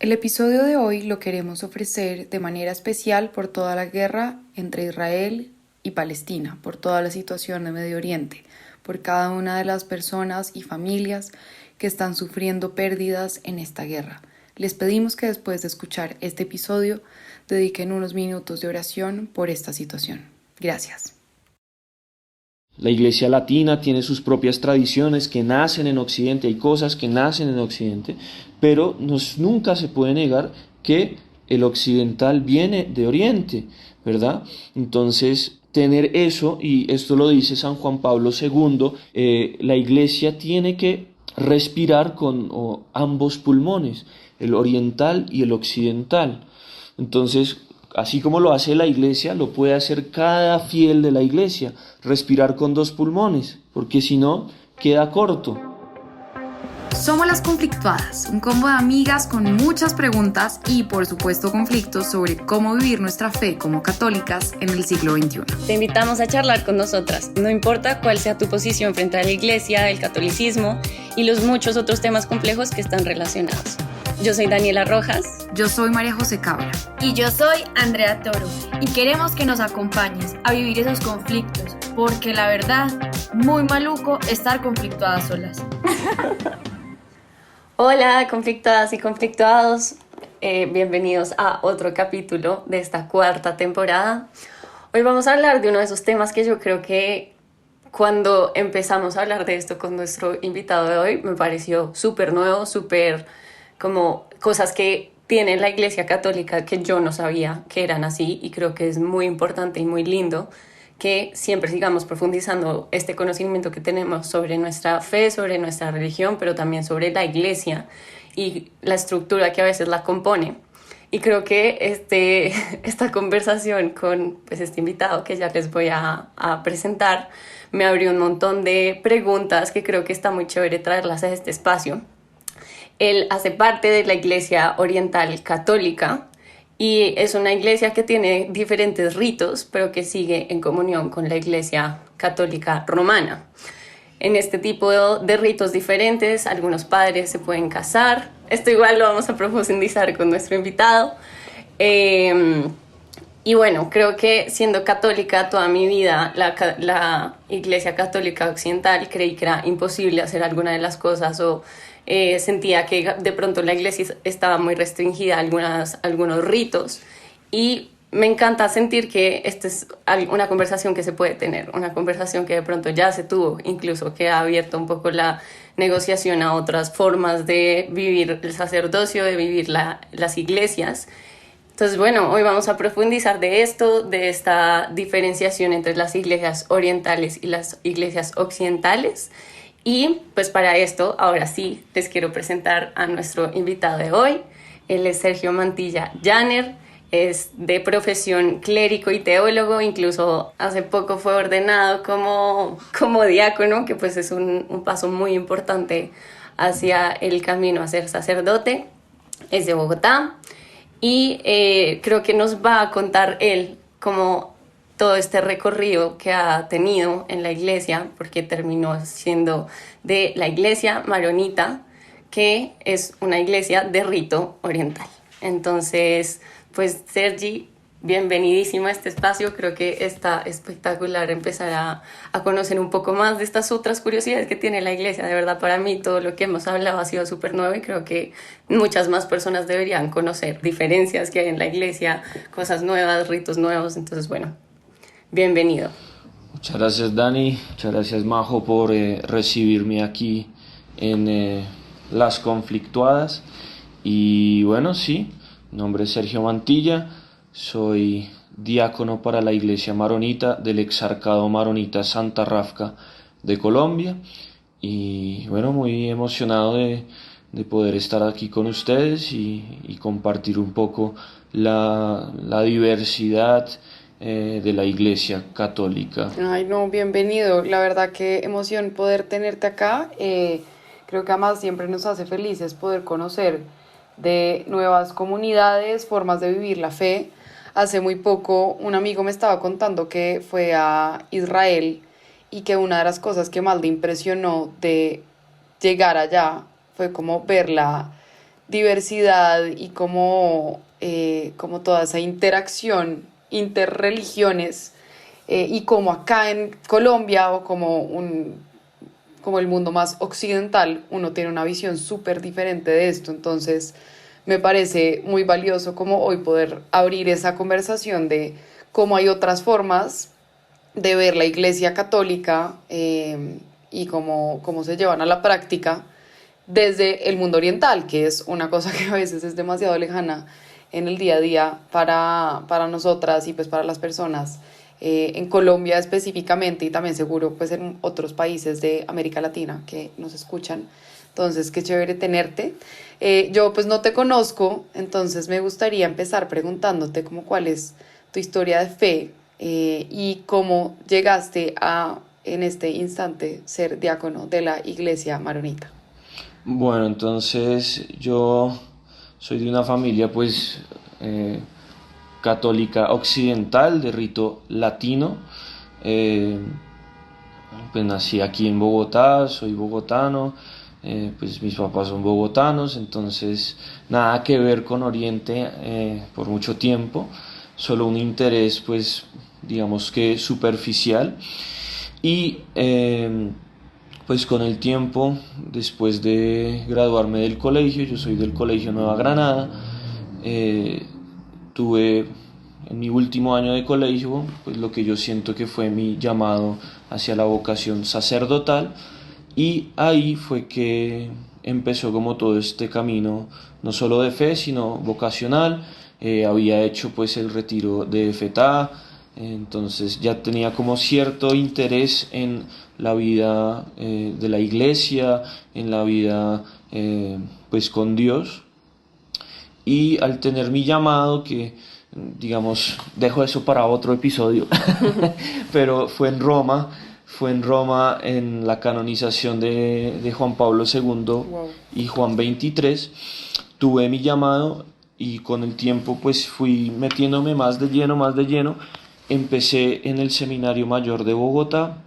El episodio de hoy lo queremos ofrecer de manera especial por toda la guerra entre Israel y Palestina, por toda la situación de Medio Oriente, por cada una de las personas y familias que están sufriendo pérdidas en esta guerra. Les pedimos que después de escuchar este episodio dediquen unos minutos de oración por esta situación. Gracias. La Iglesia Latina tiene sus propias tradiciones que nacen en Occidente, hay cosas que nacen en Occidente, pero nunca se puede negar que el occidental viene de Oriente, ¿verdad? Entonces, tener eso, y esto lo dice San Juan Pablo II, la Iglesia tiene que respirar con ambos pulmones, el oriental y el occidental. Entonces, así como lo hace la Iglesia, lo puede hacer cada fiel de la Iglesia, respirar con dos pulmones, porque si no, queda corto. Somos Las Conflictuadas, un combo de amigas con muchas preguntas y, por supuesto, conflictos sobre cómo vivir nuestra fe como católicas en el siglo XXI. Te invitamos a charlar con nosotras, no importa cuál sea tu posición frente a la Iglesia, el catolicismo y los muchos otros temas complejos que están relacionados. Yo soy Daniela Rojas. Yo soy María José Cabra. Y yo soy Andrea Toro. Y queremos que nos acompañes a vivir esos conflictos, porque la verdad, muy maluco estar conflictuadas solas. Hola, conflictuadas y conflictuados. Bienvenidos a otro capítulo de esta cuarta temporada. Hoy vamos a hablar de uno de esos temas que yo creo que cuando empezamos a hablar de esto con nuestro invitado de hoy me pareció súper nuevo, súper como cosas que tiene la Iglesia Católica que yo no sabía que eran así, y creo que es muy importante y muy lindo que siempre sigamos profundizando este conocimiento que tenemos sobre nuestra fe, sobre nuestra religión, pero también sobre la Iglesia y la estructura que a veces la compone. Y creo que esta conversación con este invitado que ya les voy a presentar me abrió un montón de preguntas que creo que está muy chévere traerlas a este espacio. Él hace parte de la Iglesia Oriental Católica y es una iglesia que tiene diferentes ritos, pero que sigue en comunión con la Iglesia Católica Romana. En este tipo de ritos diferentes, algunos padres se pueden casar. Esto igual lo vamos a profundizar con nuestro invitado. Y bueno, creo que siendo católica toda mi vida, la Iglesia Católica Occidental, creí que era imposible hacer alguna de las cosas o sentía que de pronto la iglesia estaba muy restringida a algunos ritos, y me encanta sentir que esta es una conversación que se puede tener, una conversación que de pronto ya se tuvo, incluso que ha abierto un poco la negociación a otras formas de vivir el sacerdocio, de vivir las iglesias. Entonces, bueno, hoy vamos a profundizar de esto, de esta diferenciación entre las iglesias orientales y las iglesias occidentales. Y pues para esto, ahora sí, les quiero presentar a nuestro invitado de hoy. Él es Sergio Mantilla Janer, es de profesión clérigo y teólogo, incluso hace poco fue ordenado como diácono, que pues es un paso muy importante hacia el camino a ser sacerdote. Es de Bogotá y creo que nos va a contar él cómo todo este recorrido que ha tenido en la iglesia, porque terminó siendo de la iglesia maronita, que es una iglesia de rito oriental. Entonces, pues Sergi, bienvenidísimo a este espacio. Creo que está espectacular empezar a conocer un poco más de estas otras curiosidades que tiene la iglesia. De verdad, para mí todo lo que hemos hablado ha sido súper nuevo y creo que muchas más personas deberían conocer diferencias que hay en la iglesia, cosas nuevas, ritos nuevos. Entonces, bueno, bienvenido. Muchas gracias, Dani, muchas gracias, Majo, por recibirme aquí en Las Conflictuadas. Y bueno, sí, mi nombre es Sergio Mantilla, soy diácono para la Iglesia Maronita del Exarcado Maronita Santa Rafca de Colombia, y bueno, muy emocionado de poder estar aquí con ustedes y compartir un poco la diversidad de la Iglesia Católica. Ay, no, bienvenido. La verdad que emoción poder tenerte acá. Creo que además siempre nos hace felices poder conocer de nuevas comunidades, formas de vivir la fe. Hace muy poco un amigo me estaba contando que fue a Israel y que una de las cosas que más le impresionó de llegar allá fue como ver la diversidad y como toda esa interacción interreligiones, y como acá en Colombia o como el mundo más occidental, uno tiene una visión súper diferente de esto. Entonces me parece muy valioso como hoy poder abrir esa conversación de cómo hay otras formas de ver la Iglesia Católica, y cómo se llevan a la práctica desde el mundo oriental, que es una cosa que a veces es demasiado lejana en el día a día para nosotras y pues para las personas, en Colombia específicamente, y también seguro pues en otros países de América Latina que nos escuchan. Entonces, qué chévere tenerte. Yo pues no te conozco, entonces me gustaría empezar preguntándote como cuál es tu historia de fe, y cómo llegaste a, en este instante, ser diácono de la Iglesia Maronita. Bueno, entonces yo soy de una familia pues católica occidental de rito latino. Eh, pues nací aquí en Bogotá, soy bogotano, pues mis papás son bogotanos, entonces nada que ver con Oriente por mucho tiempo, solo un interés pues digamos que superficial. Y pues con el tiempo, después de graduarme del colegio, yo soy del Colegio Nueva Granada, eh, tuve en mi último año de colegio pues lo que yo siento que fue mi llamado hacia la vocación sacerdotal, y ahí fue que empezó como todo este camino, no solo de fe sino vocacional. Había hecho pues el retiro de FETA, entonces ya tenía como cierto interés en la vida de la iglesia, en la vida pues con Dios. Y al tener mi llamado, que digamos, dejo eso para otro episodio, pero fue en Roma en la canonización de Juan Pablo II Wow. y Juan XXIII, tuve mi llamado y con el tiempo pues fui metiéndome más de lleno. Empecé en el Seminario Mayor de Bogotá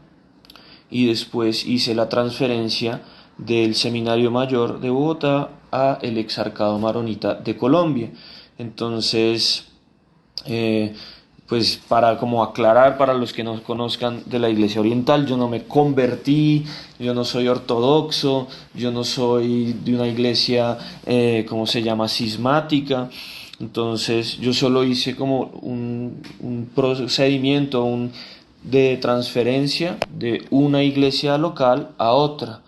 y después hice la transferencia del Seminario Mayor de Bogotá a el Exarcado Maronita de Colombia. Entonces, eh, pues para como aclarar para los que no conozcan de la Iglesia Oriental, yo no me convertí, yo no soy ortodoxo, yo no soy de una iglesia, ¿cómo se llama?, cismática. Entonces yo solo hice como un procedimiento de transferencia de una iglesia local a otra.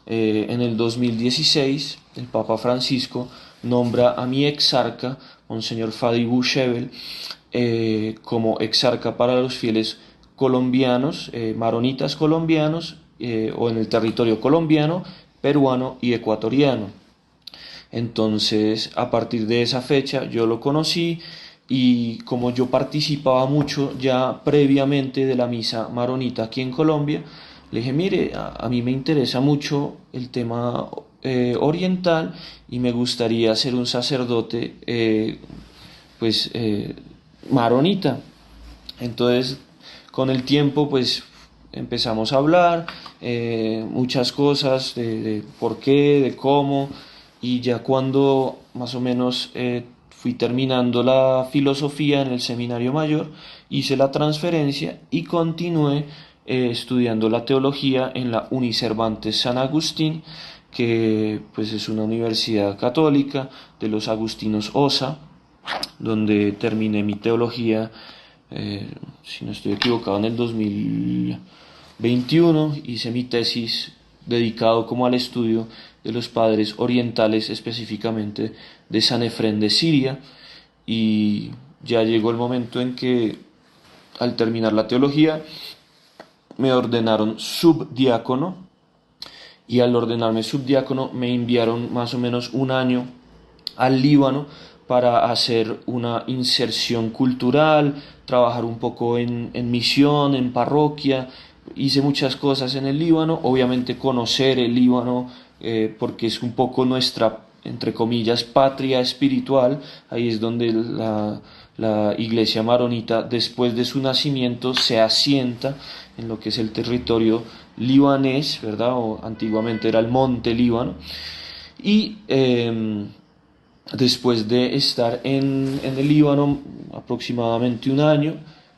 En el 2016 el Papa Francisco nombra a mi exarca, Monseñor Fadi Bushebel, como exarca para los fieles colombianos, maronitas colombianos, o en el territorio colombiano, peruano y ecuatoriano. Entonces, a partir de esa fecha yo lo conocí, y como yo participaba mucho ya previamente de la misa maronita aquí en Colombia, le dije, mire, a mí me interesa mucho el tema oriental y me gustaría ser un sacerdote pues maronita. Entonces, con el tiempo, pues empezamos a hablar muchas cosas de por qué, de cómo, y ya cuando más o menos fui terminando la filosofía en el Seminario Mayor, hice la transferencia y continué estudiando la teología en la Unicervantes San Agustín, que pues es una universidad católica de los agustinos Osa, donde terminé mi teología, si no estoy equivocado, en el 2021. Hice mi tesis dedicado como al estudio de los padres orientales, específicamente de San Efrén de Siria, y ya llegó el momento en que al terminar la teología me ordenaron subdiácono, y al ordenarme subdiácono me enviaron más o menos un año al Líbano para hacer una inserción cultural, trabajar un poco en misión, en parroquia. Hice muchas cosas en el Líbano, obviamente conocer el Líbano, porque es un poco nuestra, entre comillas, patria espiritual. Ahí es donde la iglesia maronita, después de su nacimiento, se asienta en lo que es el territorio libanés, ¿verdad? O antiguamente era el monte Líbano. Y después de estar en el Líbano aproximadamente un año,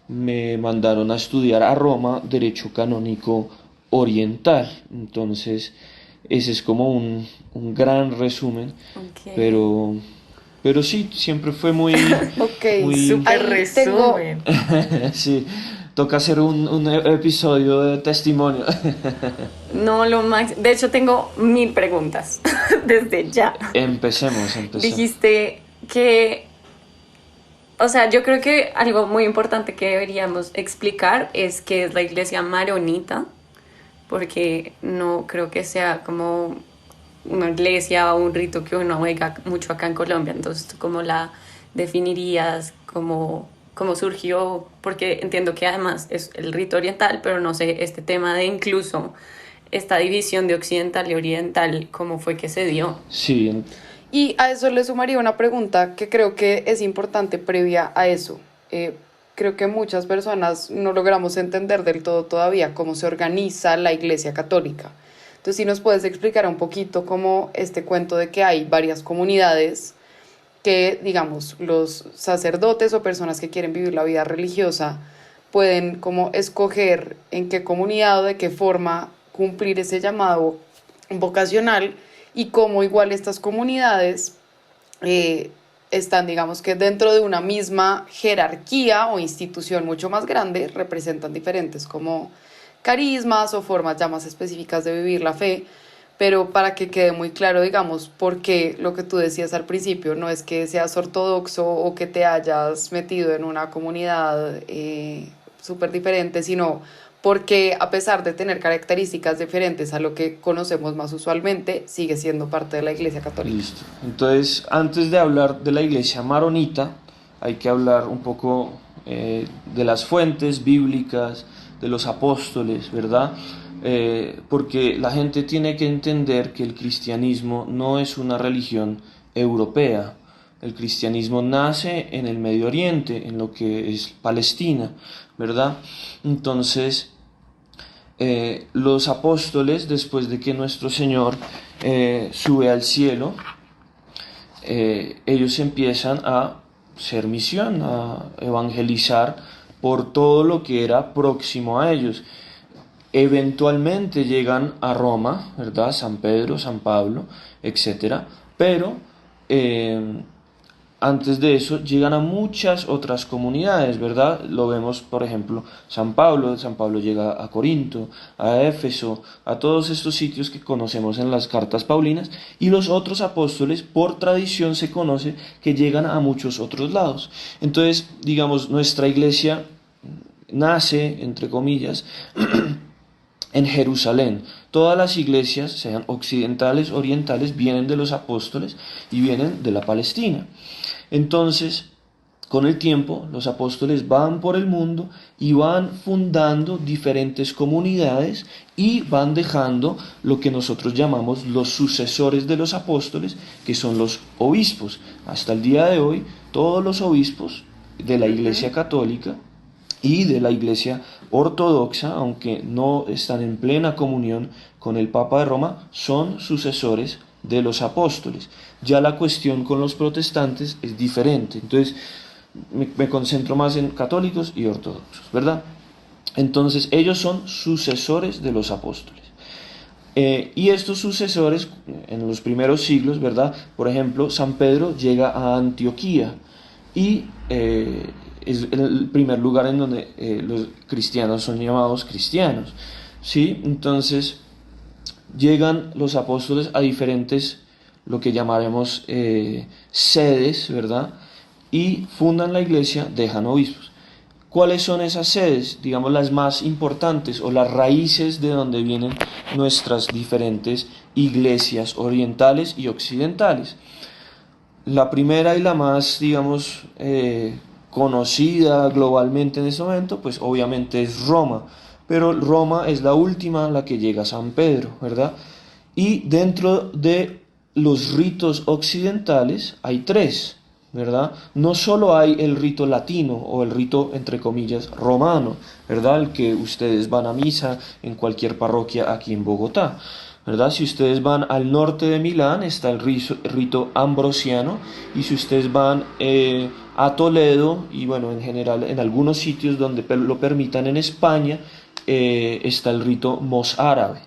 me mandaron a estudiar a Roma Derecho Canónico Oriental. Entonces, ese es como un gran resumen, Ok. pero, pero sí, siempre fue muy, Ok, muy, Súper ahí tengo, resumen. sí, toca hacer un episodio de testimonio. No, lo más. De hecho, tengo 1000 preguntas desde ya. Empecemos. Dijiste que, o sea, yo creo que algo muy importante que deberíamos explicar es que es la iglesia maronita, porque no creo que sea como una iglesia o un rito que uno oiga mucho acá en Colombia. Entonces, ¿tú cómo la definirías? ¿Cómo surgió? Porque entiendo que además es el rito oriental, pero no sé, este tema de incluso esta división de occidental y oriental, ¿cómo fue que se dio? Sí, y a eso le sumaría una pregunta que creo que es importante previa a eso. Creo que muchas personas no logramos entender del todo todavía cómo se organiza la Iglesia Católica. Entonces, si nos puedes explicar un poquito cómo este cuento de que hay varias comunidades que, digamos, los sacerdotes o personas que quieren vivir la vida religiosa pueden como escoger en qué comunidad o de qué forma cumplir ese llamado vocacional y cómo igual estas comunidades están, digamos que dentro de una misma jerarquía o institución mucho más grande, representan diferentes como carismas o formas ya más específicas de vivir la fe, pero para que quede muy claro, digamos, porque lo que tú decías al principio, no es que seas ortodoxo o que te hayas metido en una comunidad súper diferente, sino porque a pesar de tener características diferentes a lo que conocemos más usualmente, sigue siendo parte de la Iglesia Católica. listo. Entonces, antes de hablar de la iglesia maronita, hay que hablar un poco de las fuentes bíblicas, de los apóstoles, ¿verdad? Porque la gente tiene que entender que el cristianismo no es una religión europea. El cristianismo nace en el Medio Oriente, en lo que es Palestina, ¿verdad? Entonces, los apóstoles, después de que nuestro Señor sube al cielo, ellos empiezan a hacer misión, a evangelizar por todo lo que era próximo a ellos. Eventualmente llegan a Roma, ¿verdad? San Pedro, San Pablo, etcétera. Pero antes de eso llegan a muchas otras comunidades, ¿verdad? Lo vemos, por ejemplo, San Pablo llega a Corinto, a Éfeso, a todos estos sitios que conocemos en las cartas paulinas, y los otros apóstoles, por tradición se conoce que llegan a muchos otros lados. Entonces, digamos, nuestra iglesia nace, entre comillas, en Jerusalén. Todas las iglesias, sean occidentales, orientales, vienen de los apóstoles y vienen de la Palestina. Entonces, con el tiempo, los apóstoles van por el mundo y van fundando diferentes comunidades y van dejando lo que nosotros llamamos los sucesores de los apóstoles, que son los obispos. Hasta el día de hoy, todos los obispos de la Iglesia Católica y de la Iglesia Ortodoxa, aunque no están en plena comunión con el Papa de Roma, son sucesores de los apóstoles. Ya la cuestión con los protestantes es diferente. Entonces, me concentro más en católicos y ortodoxos, ¿verdad? Entonces, ellos son sucesores de los apóstoles. Y estos sucesores, en los primeros siglos, ¿verdad? Por ejemplo, San Pedro llega a Antioquía y es el primer lugar en donde los cristianos son llamados cristianos, ¿sí? Entonces, llegan los apóstoles a diferentes, lo que llamaremos sedes, ¿verdad? Y fundan la iglesia, dejan obispos. ¿Cuáles son esas sedes? Digamos las más importantes o las raíces de donde vienen nuestras diferentes iglesias orientales y occidentales. La primera y la más, digamos, conocida globalmente en este momento, pues obviamente es Roma. Pero Roma es la última a la que llega San Pedro, ¿verdad? Y dentro de los ritos occidentales hay tres, ¿verdad? No solo hay el rito latino o el rito, entre comillas, romano, ¿verdad? El que ustedes van a misa en cualquier parroquia aquí en Bogotá. ¿verdad? Si ustedes van al norte de Milán está el rito ambrosiano, y si ustedes van a Toledo y bueno, en general en algunos sitios donde lo permitan en España, está el rito mozárabe.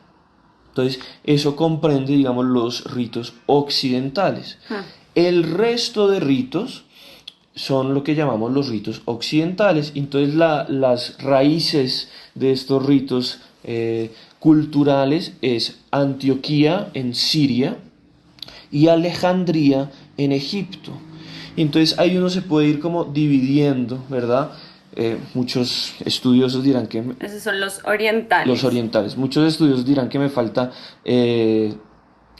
Entonces eso comprende, digamos, los ritos occidentales. El resto de ritos son lo que llamamos los ritos occidentales. Entonces las raíces de estos ritos culturales es Antioquía en Siria y Alejandría en Egipto. Entonces ahí uno se puede ir como dividiendo, ¿verdad? Muchos estudiosos dirán que... Esos son los orientales. Los orientales. Muchos estudiosos dirán que me falta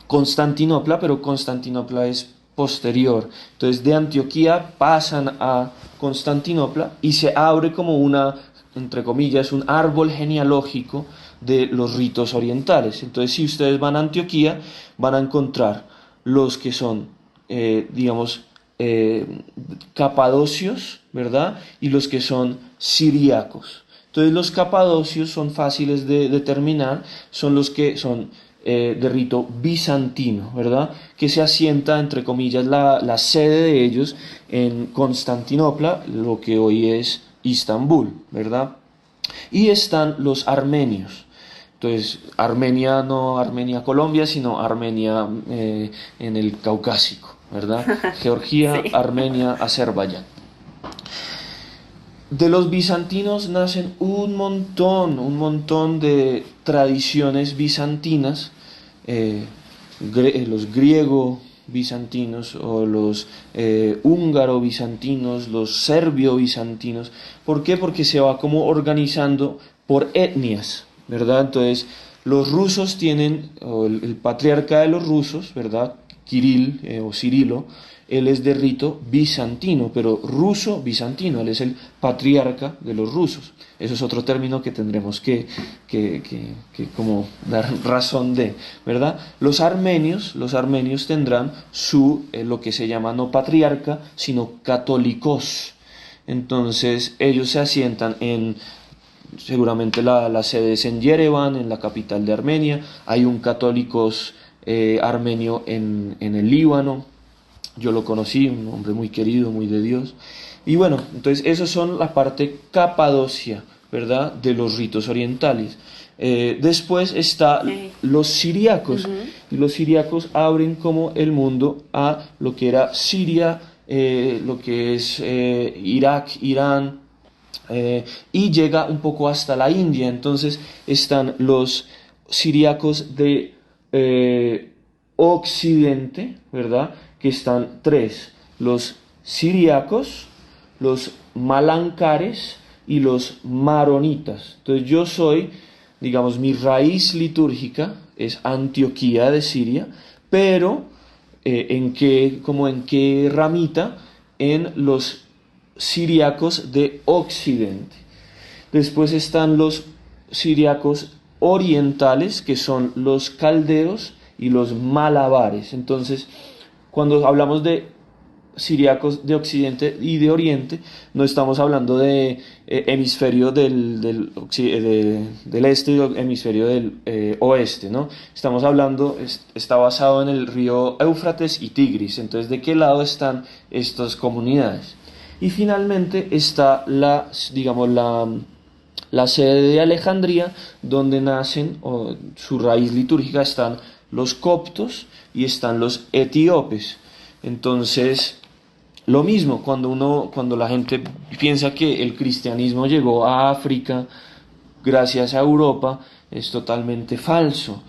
Constantinopla, pero Constantinopla es posterior. Entonces de Antioquía pasan a Constantinopla y se abre como una, entre comillas, un árbol genealógico de los ritos orientales. Entonces si ustedes van a Antioquía van a encontrar los que son, digamos, capadocios, ¿verdad? Y los que son siríacos. Entonces los capadocios son fáciles de determinar, son los que son de rito bizantino, ¿verdad? Que se asienta, entre comillas, la sede de ellos en Constantinopla, lo que hoy es Istambul, ¿verdad? Y están los armenios. Entonces, Armenia, no Armenia Colombia, sino Armenia en el Caucásico, ¿verdad? Georgia, sí. Armenia, Azerbaiyán. De los bizantinos nacen un montón de tradiciones bizantinas, los griego bizantinos o los húngaro bizantinos, los serbio bizantinos. ¿Por qué? Porque se va como organizando por etnias, ¿verdad? Entonces los rusos tienen, o el patriarca de los rusos, ¿verdad? Kirill o Cirilo, él es de rito bizantino, pero ruso bizantino, él es el patriarca de los rusos. Eso es otro término que tendremos que como dar razón de, ¿verdad? Los armenios tendrán lo que se llama no patriarca, sino católicos. Entonces ellos se asientan seguramente la sede es en Yerevan, en la capital de Armenia. Hay un católicos armenio en el Líbano. Yo lo conocí, un hombre muy querido, muy de Dios. Y bueno, entonces esos son la parte capadocia, ¿verdad?, de los ritos orientales. Después está los siriacos. Y los siriacos abren como el mundo a lo que era Siria, lo que es Irak, Irán, y llega un poco hasta la India. Entonces están los siriacos de Occidente, ¿verdad?, que están tres: los siriacos, los malancares y los maronitas. Entonces yo soy, digamos, mi raíz litúrgica es Antioquía de Siria, pero ¿en qué ramita? En los siriacos de Occidente. Después están los siriacos orientales, que son los caldeos y los malabares. Entonces, cuando hablamos de siriacos de Occidente y de Oriente, no estamos hablando de hemisferio del este y hemisferio del oeste, ¿no? Estamos hablando, está basado en el río Éufrates y Tigris. Entonces, ¿de qué lado están estas comunidades? Y finalmente está la sede de Alejandría, donde nacen, o su raíz litúrgica, están los coptos y están los etíopes. Entonces, lo mismo, cuando la gente piensa que el cristianismo llegó a África gracias a Europa, es totalmente falso.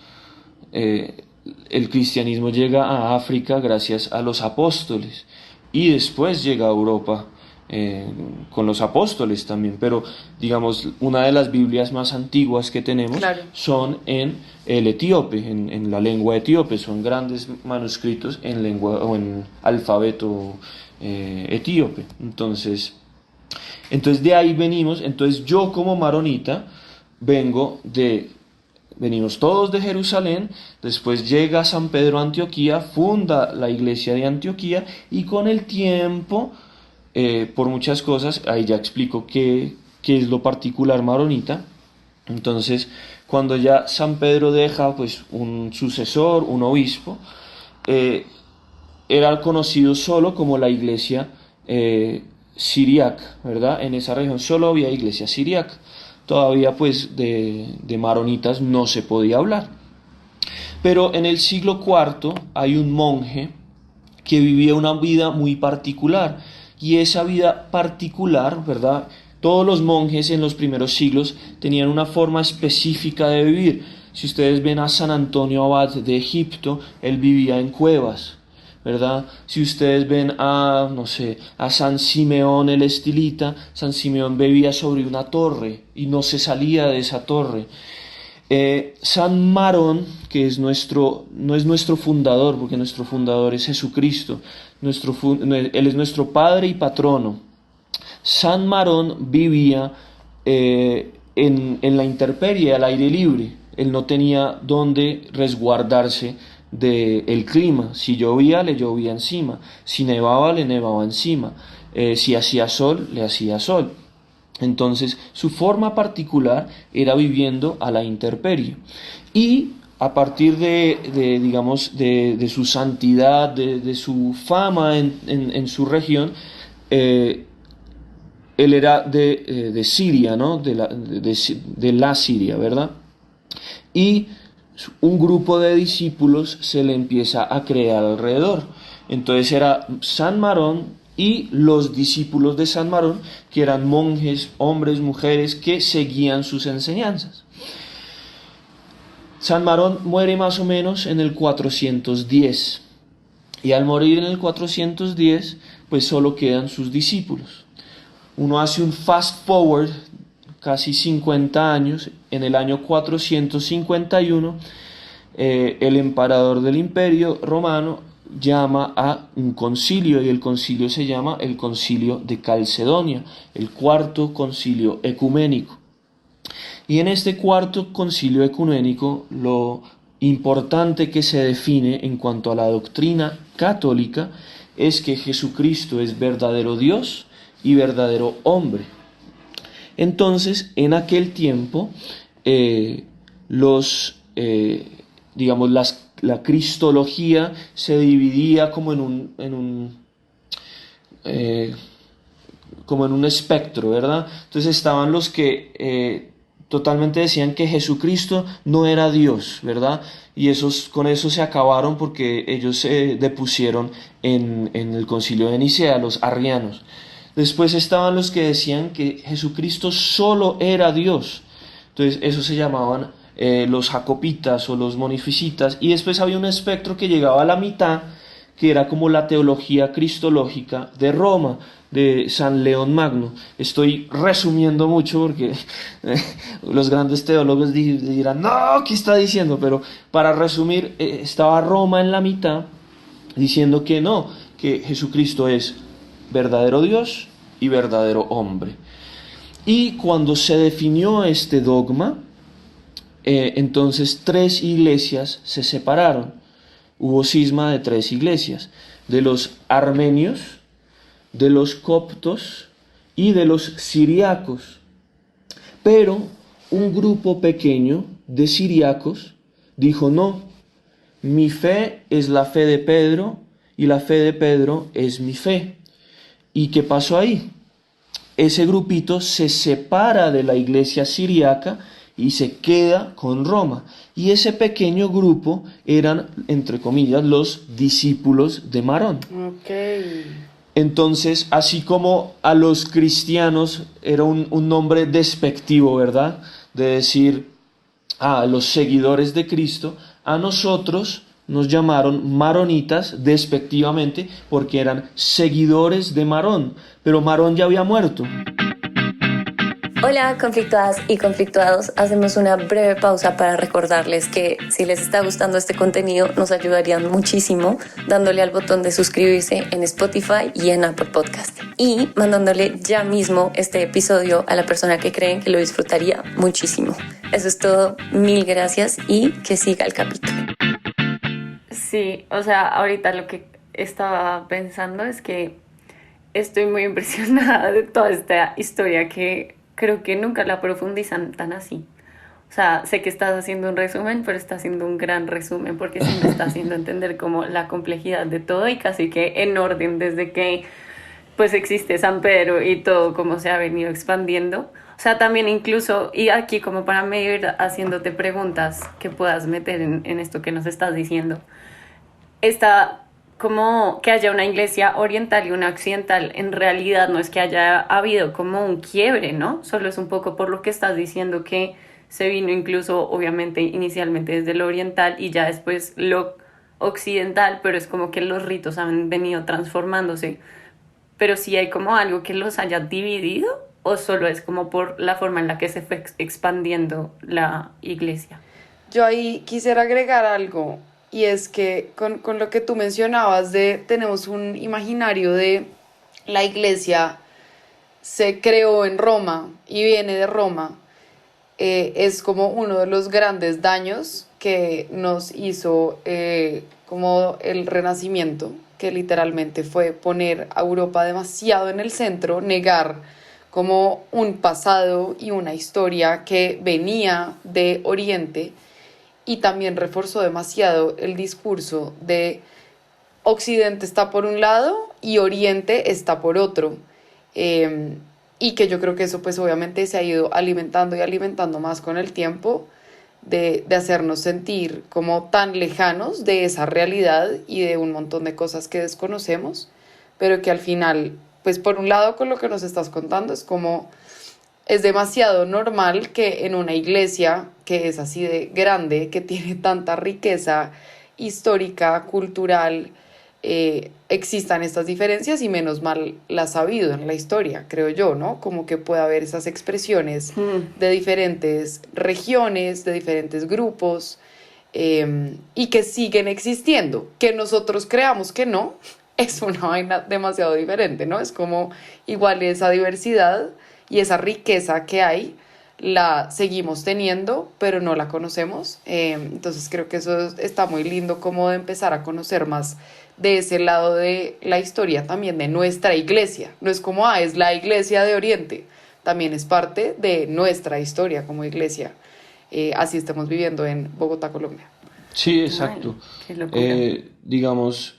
El cristianismo llega a África gracias a los apóstoles y después llega a Europa con los apóstoles también, pero digamos una de las Biblias más antiguas que tenemos, claro, son en el etíope, en la lengua etíope. Son grandes manuscritos en lengua o en alfabeto etíope. Entonces de ahí venimos. Entonces yo, como maronita, venimos todos de Jerusalén. Después llega San Pedro a Antioquía, funda la iglesia de Antioquía, y con el tiempo, por muchas cosas, ahí ya explico qué es lo particular maronita, Entonces, cuando ya San Pedro deja pues un sucesor, un obispo, era conocido solo como la iglesia siriaca, ¿verdad? En esa región solo había iglesia siriaca. Todavía pues de maronitas no se podía hablar. Pero en el siglo IV hay un monje que vivía una vida muy particular, y esa vida particular, ¿verdad? Todos los monjes en los primeros siglos tenían una forma específica de vivir. Si ustedes ven a San Antonio Abad de Egipto, él vivía en cuevas, ¿verdad? Si ustedes ven a, no sé, a San Simeón el Estilita, San Simeón vivía sobre una torre y no se salía de esa torre. San Marón, que no es nuestro fundador, porque nuestro fundador es Jesucristo, él es nuestro padre y patrono. San Marón vivía en la intemperie, al aire libre. Él no tenía dónde resguardarse del clima. Si llovía, le llovía encima. Si nevaba, le nevaba encima. Si hacía sol, le hacía sol. Entonces, su forma particular era viviendo a la intemperie. Y a partir digamos, de su santidad, de su fama en su región, él era de Siria, ¿no? De la Siria, ¿verdad? Y un grupo de discípulos se le empieza a crear alrededor. Entonces era San Marón y los discípulos de San Marón, que eran monjes, hombres, mujeres, que seguían sus enseñanzas. San Marón muere más o menos en el 410, y al morir en el 410, pues solo quedan sus discípulos. Uno hace un fast forward, casi 50 años, en el año 451, el emperador del Imperio Romano llama a un concilio, y el concilio se llama el Concilio de Calcedonia, el cuarto concilio ecuménico. Y en este cuarto concilio ecuménico, lo importante que se define en cuanto a la doctrina católica es que Jesucristo es verdadero Dios y verdadero hombre. Entonces, en aquel tiempo, digamos, la cristología se dividía como como en un espectro, ¿verdad? Entonces estaban los que totalmente decían que Jesucristo no era Dios, ¿verdad? Y con eso se acabaron, porque ellos se depusieron en el concilio de Nicea, los arrianos. Después estaban los que decían que Jesucristo solo era Dios. Entonces esos se llamaban los jacobitas o los monofisitas. Y después había un espectro que llegaba a la mitad, que era como la teología cristológica de Roma, de San León Magno. Estoy resumiendo mucho porque los grandes teólogos dirán, no, ¿qué está diciendo? Pero para resumir, estaba Roma en la mitad, diciendo que no, que Jesucristo es verdadero Dios y verdadero hombre. Y cuando se definió este dogma, entonces 3 iglesias se separaron. Hubo cisma de 3 iglesias, de los armenios, de los coptos y de los siriacos. Pero un grupo pequeño de siriacos dijo, no, mi fe es la fe de Pedro y la fe de Pedro es mi fe. ¿Y qué pasó ahí? Ese grupito se separa de la iglesia siriaca y se queda con Roma. Y ese pequeño grupo eran, entre comillas, los discípulos de Marón. Okay. Entonces, así como a los cristianos era un nombre despectivo, ¿verdad? De decir a los seguidores de Cristo, a nosotros nos llamaron maronitas despectivamente porque eran seguidores de Marón, pero Marón ya había muerto. Hola, conflictuadas y conflictuados. Hacemos una breve pausa para recordarles que si les está gustando este contenido, nos ayudarían muchísimo dándole al botón de suscribirse en Spotify y en Apple Podcast, y mandándole ya mismo este episodio a la persona que creen que lo disfrutaría muchísimo. Eso es todo. Mil gracias y que siga el capítulo. Sí, o sea, ahorita lo que estaba pensando es que estoy muy impresionada de toda esta historia, que creo que nunca la profundizan tan así. O sea, sé que estás haciendo un resumen, pero estás haciendo un gran resumen porque sí me está haciendo entender como la complejidad de todo y casi que en orden desde que pues existe San Pedro y todo cómo se ha venido expandiendo. O sea, también incluso, y aquí como para medio ir haciéndote preguntas que puedas meter en esto que nos estás diciendo, está como que haya una iglesia oriental y una occidental, en realidad no es que haya habido como un quiebre, ¿no? Solo es un poco por lo que estás diciendo que se vino incluso, obviamente, inicialmente desde lo oriental y ya después lo occidental, pero es como que los ritos han venido transformándose. Pero sí hay como algo que los haya dividido o solo es como por la forma en la que se fue expandiendo la iglesia. Yo ahí quisiera agregar algo, y es que con lo que tú mencionabas de tenemos un imaginario de la iglesia se creó en Roma y viene de Roma, es como uno de los grandes daños que nos hizo como el Renacimiento, que literalmente fue poner a Europa demasiado en el centro, negar como un pasado y una historia que venía de Oriente, y también reforzó demasiado el discurso de Occidente está por un lado y Oriente está por otro. Eh, y que yo creo que eso pues obviamente se ha ido alimentando y alimentando más con el tiempo, de hacernos sentir como tan lejanos de esa realidad y de un montón de cosas que desconocemos, pero que al final, pues por un lado con lo que nos estás contando es como es demasiado normal que en una iglesia que es así de grande, que tiene tanta riqueza histórica, cultural, existan estas diferencias, y menos mal las ha habido en la historia, creo yo, ¿no? Como que puede haber esas expresiones de diferentes regiones, de diferentes grupos, y que siguen existiendo. Que nosotros creamos que no, es una vaina demasiado diferente, ¿no? Es como igual esa diversidad y esa riqueza que hay, la seguimos teniendo, pero no la conocemos. Entonces creo que eso está muy lindo, como de empezar a conocer más de ese lado de la historia también de nuestra iglesia. No es como, es la iglesia de Oriente, también es parte de nuestra historia como iglesia. Así estamos viviendo en Bogotá, Colombia. Sí, exacto. Bueno, qué locura. Digamos,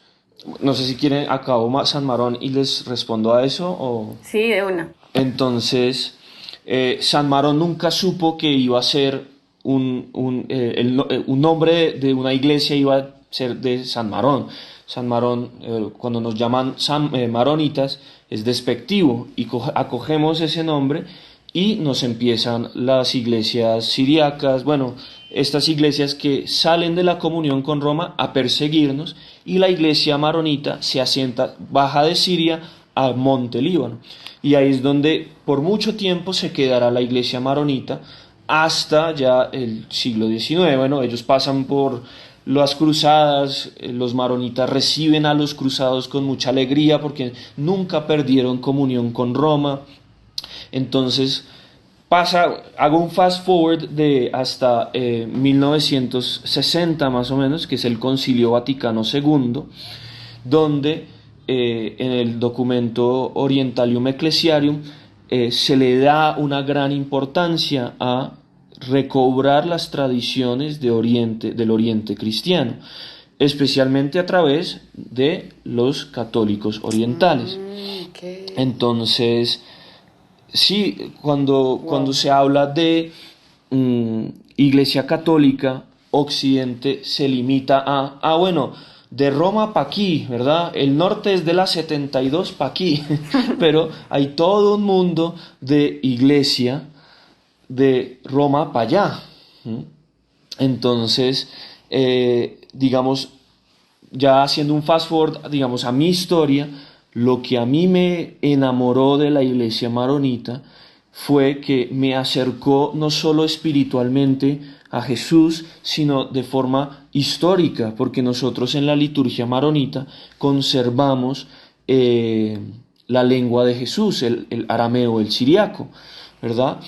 no sé si quieren acabo San Marón y les respondo a eso o... Sí, de una. Entonces, San Marón nunca supo que iba a ser un nombre de una iglesia iba a ser de San Marón. San Marón, cuando nos llaman maronitas, es despectivo y acogemos ese nombre y nos empiezan las iglesias siriacas, bueno, estas iglesias que salen de la comunión con Roma a perseguirnos, y la iglesia maronita se asienta, baja de Siria al monte Líbano. Y ahí es donde por mucho tiempo se quedará la iglesia maronita hasta ya el siglo XIX. Bueno, ellos pasan por las cruzadas, los maronitas reciben a los cruzados con mucha alegría porque nunca perdieron comunión con Roma. Entonces hago un fast forward de hasta 1960 más o menos, que es el Concilio Vaticano II, donde en el documento Orientalium Ecclesiarium se le da una gran importancia a recobrar las tradiciones del Oriente cristiano, especialmente a través de los católicos orientales. Okay. Entonces, sí, cuando se habla de Iglesia Católica, Occidente se limita bueno, de Roma para aquí, ¿verdad? El norte es de la 72 para aquí, pero hay todo un mundo de iglesia de Roma para allá. Entonces, digamos, ya haciendo un fast forward, digamos, a mi historia, lo que a mí me enamoró de la iglesia maronita fue que me acercó no solo espiritualmente a Jesús, sino de forma histórica, porque nosotros en la liturgia maronita conservamos la lengua de Jesús, el arameo, el siriaco, ¿verdad?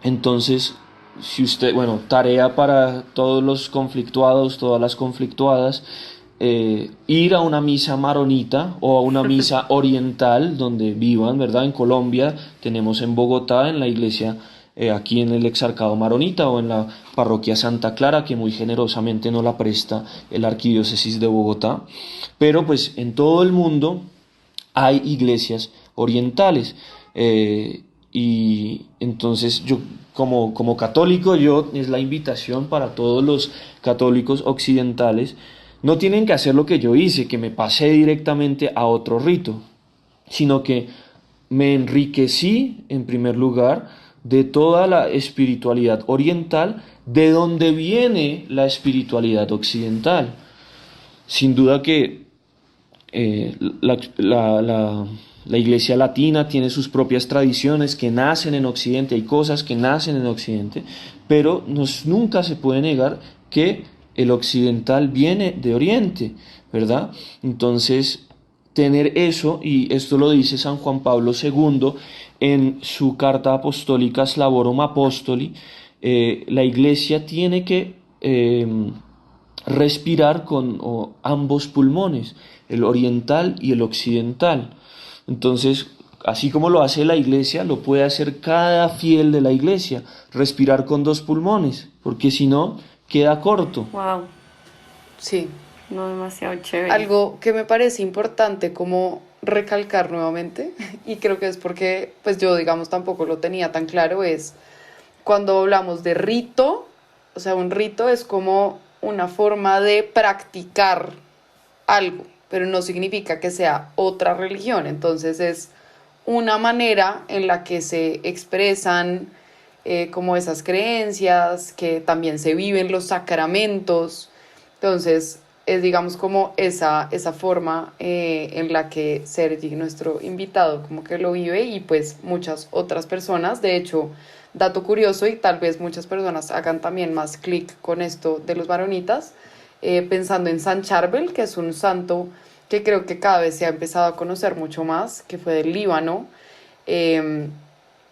Entonces, si usted, bueno, tarea para todos los conflictuados, todas las conflictuadas, ir a una misa maronita o a una misa oriental donde vivan, ¿verdad? En Colombia tenemos en Bogotá, en la iglesia aquí en el Exarcado Maronita o en la parroquia Santa Clara, que muy generosamente nos la presta el Arquidiócesis de Bogotá. Pero pues en todo el mundo hay iglesias orientales. Y entonces yo como católico, es la invitación para todos los católicos occidentales. No tienen que hacer lo que yo hice, que me pasé directamente a otro rito, sino que me enriquecí en primer lugar de toda la espiritualidad oriental, de donde viene la espiritualidad occidental. Sin duda que la, la, la, la Iglesia latina tiene sus propias tradiciones que nacen en Occidente, hay cosas que nacen en Occidente, pero nunca se puede negar que el occidental viene de Oriente, ¿verdad? Entonces, tener eso, y esto lo dice San Juan Pablo II en su carta apostólica Slavorum Apostoli, la Iglesia tiene que respirar con ambos pulmones, el oriental y el occidental. Entonces, así como lo hace la Iglesia, lo puede hacer cada fiel de la Iglesia, respirar con dos pulmones, porque si no, queda corto. Wow, Sí. no, demasiado chévere. Algo que me parece importante como recalcar nuevamente, y creo que es porque pues yo digamos tampoco lo tenía tan claro, es cuando hablamos de rito, o sea, un rito es como una forma de practicar algo, pero no significa que sea otra religión. Entonces es una manera en la que se expresan como esas creencias, que también se viven los sacramentos. Entonces es digamos como esa forma en la que Sergi, nuestro invitado, como que lo vive, y pues muchas otras personas. De hecho, dato curioso, y tal vez muchas personas hagan también más clic con esto de los maronitas, pensando en San Charbel, que es un santo que creo que cada vez se ha empezado a conocer mucho más, que fue del Líbano.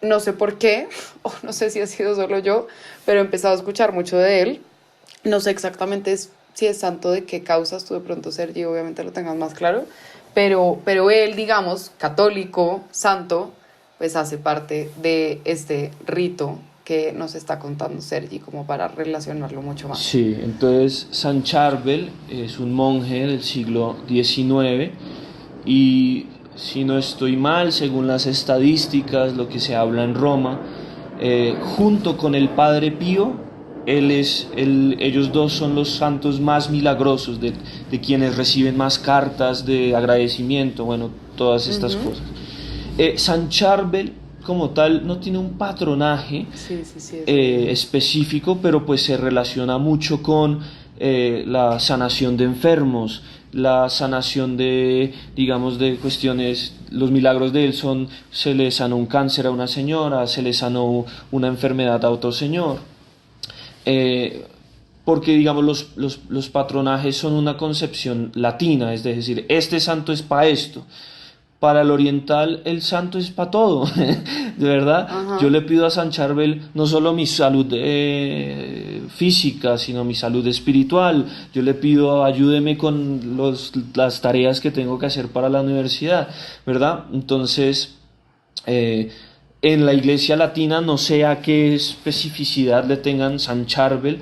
No sé por qué, o no sé si ha sido solo yo, pero he empezado a escuchar mucho de él. No sé exactamente si es santo de qué causas, tú de pronto, Sergi, obviamente lo tengas más claro, pero él, digamos, católico, santo, pues hace parte de este rito que nos está contando Sergi, como para relacionarlo mucho más. Sí, entonces San Charbel es un monje del siglo XIX y, si no estoy mal, según las estadísticas, lo que se habla en Roma, junto con el Padre Pío, ellos dos son los santos más milagrosos, de quienes reciben más cartas de agradecimiento, bueno, todas estas cosas. San Charbel como tal no tiene un patronaje específico, pero pues se relaciona mucho con la sanación de enfermos, la sanación de, digamos, de cuestiones. Los milagros de él se le sanó un cáncer a una señora, se le sanó una enfermedad a otro señor, porque digamos los patronajes son una concepción latina, es decir, este santo es para esto. Para el oriental el santo es para todo, de verdad. Ajá. Yo le pido a San Charbel no solo mi salud física, sino mi salud espiritual. Yo le pido ayúdeme con las tareas que tengo que hacer para la universidad, ¿verdad? Entonces, en la Iglesia latina no sé a qué especificidad le tengan San Charbel,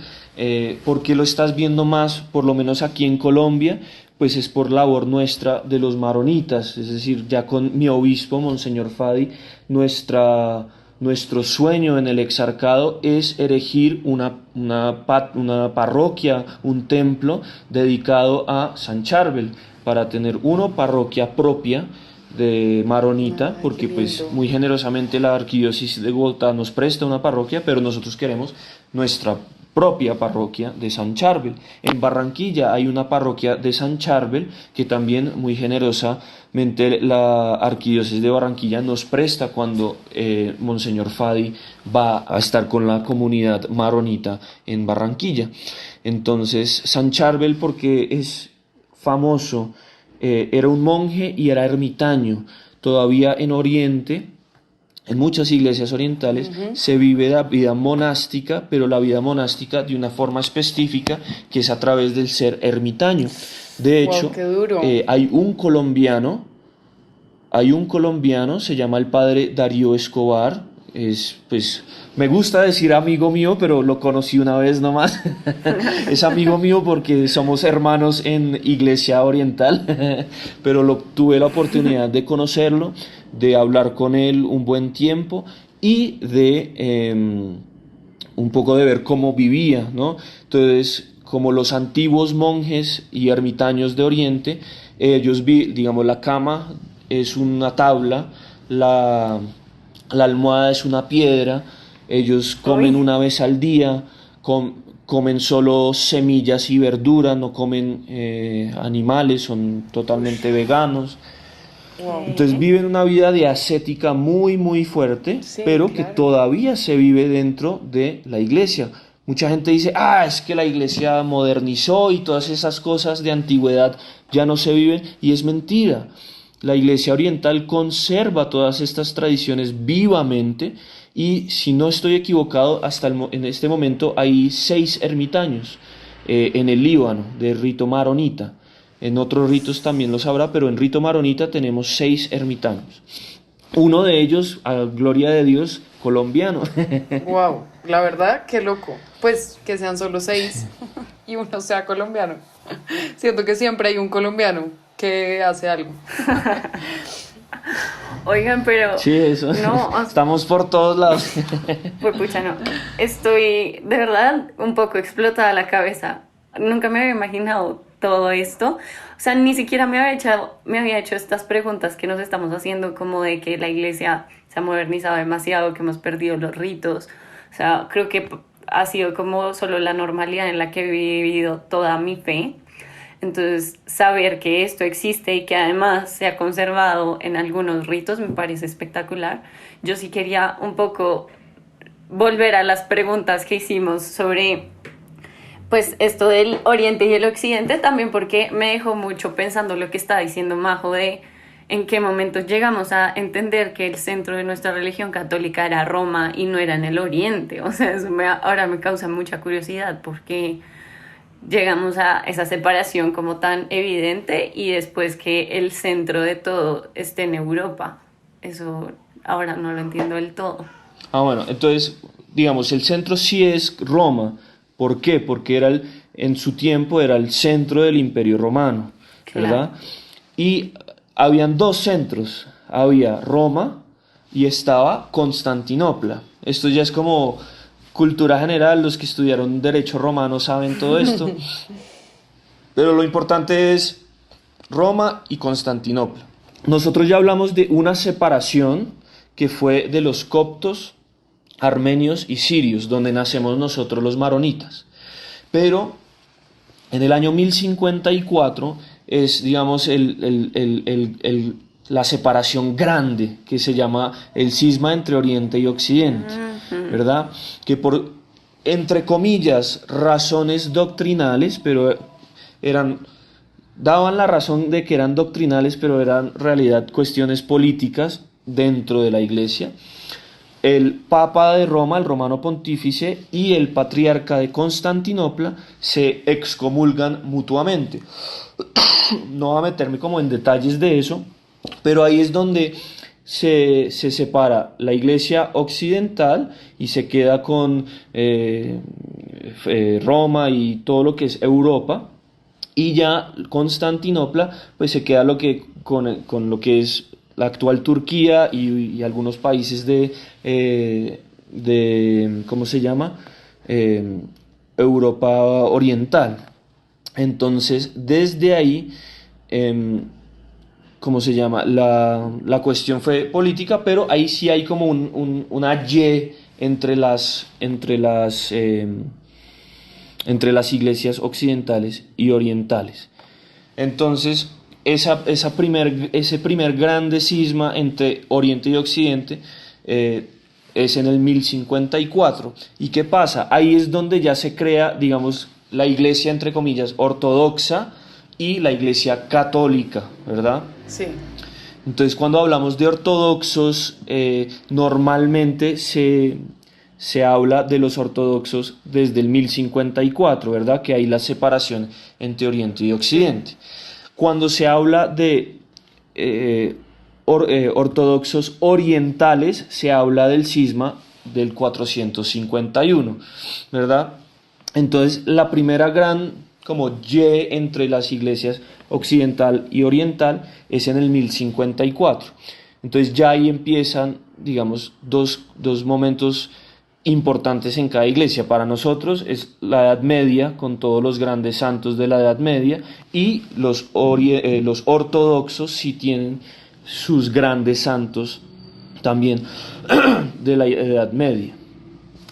porque lo estás viendo más, por lo menos aquí en Colombia, pues es por labor nuestra de los maronitas, es decir, ya con mi obispo, Monseñor Fadi, nuestro sueño en el exarcado es erigir una parroquia, un templo dedicado a San Charbel, para tener parroquia propia de maronita, porque pues muy generosamente la Arquidiócesis de Bogotá nos presta una parroquia, pero nosotros queremos nuestra propia parroquia de San Charbel. En Barranquilla hay una parroquia de San Charbel que también muy generosamente la Arquidiócesis de Barranquilla nos presta cuando Monseñor Fadi va a estar con la comunidad maronita en Barranquilla. Entonces San Charbel, porque es famoso, era un monje y era ermitaño. Todavía en Oriente, en muchas iglesias orientales, se vive la vida monástica, pero la vida monástica de una forma específica, que es a través del ser ermitaño. De hecho, hay un colombiano, se llama el padre Darío Escobar, pues, me gusta decir amigo mío, pero lo conocí una vez nomás. Es amigo mío porque somos hermanos en Iglesia Oriental, pero tuve la oportunidad de conocerlo, de hablar con él un buen tiempo y de un poco de ver cómo vivía, ¿no? Entonces, como los antiguos monjes y ermitaños de Oriente, ellos digamos, la cama es una tabla, la almohada es una piedra, ellos comen una vez al día, comen solo semillas y verduras, no comen animales, son totalmente veganos. Wow. Entonces viven una vida de ascética muy muy fuerte, Sí, pero claro. que todavía se vive dentro de la iglesia. Mucha gente dice, es que la iglesia modernizó y todas esas cosas de antigüedad ya no se viven, y es mentira. La iglesia oriental conserva todas estas tradiciones vivamente, y si no estoy equivocado, en este momento hay 6 ermitaños en el Líbano de rito maronita. En otros ritos también los habrá, pero en rito maronita tenemos 6 ermitaños. Uno de ellos, a gloria de Dios, colombiano. Wow, la verdad, qué loco. Pues que sean solo 6 y uno sea colombiano. Siento que siempre hay un colombiano que hace algo. Oigan, pero... Sí, eso. No, Estamos por todos lados. pues pucha, no. Estoy de verdad un poco explotada la cabeza. Nunca me había imaginado todo esto. O sea, ni siquiera me había hecho estas preguntas que nos estamos haciendo, como de que la iglesia se ha modernizado demasiado, que hemos perdido los ritos. O sea, creo que ha sido como solo la normalidad en la que he vivido toda mi fe. Entonces, saber que esto existe y que además se ha conservado en algunos ritos me parece espectacular. Yo sí quería un poco volver a las preguntas que hicimos sobre, pues, esto del Oriente y el Occidente, también porque me dejó mucho pensando lo que está diciendo Majo de en qué momento llegamos a entender que el centro de nuestra religión católica era Roma y no era en el Oriente. O sea, eso ahora me causa mucha curiosidad porque llegamos a esa separación como tan evidente y después que el centro de todo esté en Europa. Eso ahora no lo entiendo del todo. Bueno, entonces, digamos, el centro sí es Roma. ¿Por qué? Porque en su tiempo era el centro del Imperio Romano, ¿verdad? Claro. Y habían 2 centros. Había Roma y estaba Constantinopla. Esto ya es como cultura general, los que estudiaron derecho romano saben todo esto. Pero lo importante es Roma y Constantinopla. Nosotros ya hablamos de una separación que fue de los coptos, armenios y sirios, donde nacemos nosotros los maronitas. Pero en el año 1054 es, digamos, la separación grande, que se llama el cisma entre Oriente y Occidente, ¿verdad? Que por, entre comillas, razones doctrinales, pero daban la razón de que eran doctrinales, pero eran en realidad cuestiones políticas dentro de la iglesia. El Papa de Roma, el Romano Pontífice, y el Patriarca de Constantinopla se excomulgan mutuamente. No voy a meterme como en detalles de eso, pero ahí es donde se separa la iglesia occidental y se queda con Roma y todo lo que es Europa, y ya Constantinopla pues se queda con lo que es la actual Turquía y algunos países de ¿cómo se llama? Europa Oriental. Entonces, desde ahí, ¿cómo se llama? La cuestión fue política, pero ahí sí hay como una Y entre las iglesias occidentales y orientales. Entonces, ese primer grande cisma entre Oriente y Occidente es en el 1054. ¿Y qué pasa? Ahí es donde ya se crea, digamos, la iglesia, entre comillas, ortodoxa y la iglesia católica, ¿verdad? Sí. Entonces, cuando hablamos de ortodoxos, normalmente se habla de los ortodoxos desde el 1054, ¿verdad? Que hay la separación entre Oriente y Occidente. Cuando se habla de ortodoxos orientales se habla del cisma del 451, ¿verdad? Entonces la primera gran como Y entre las iglesias occidental y oriental es en el 1054. Entonces ya ahí empiezan, digamos, dos momentos importantes en cada iglesia. Para nosotros es la Edad Media, con todos los grandes santos de la Edad Media, y los ortodoxos sí tienen sus grandes santos también de la Edad Media.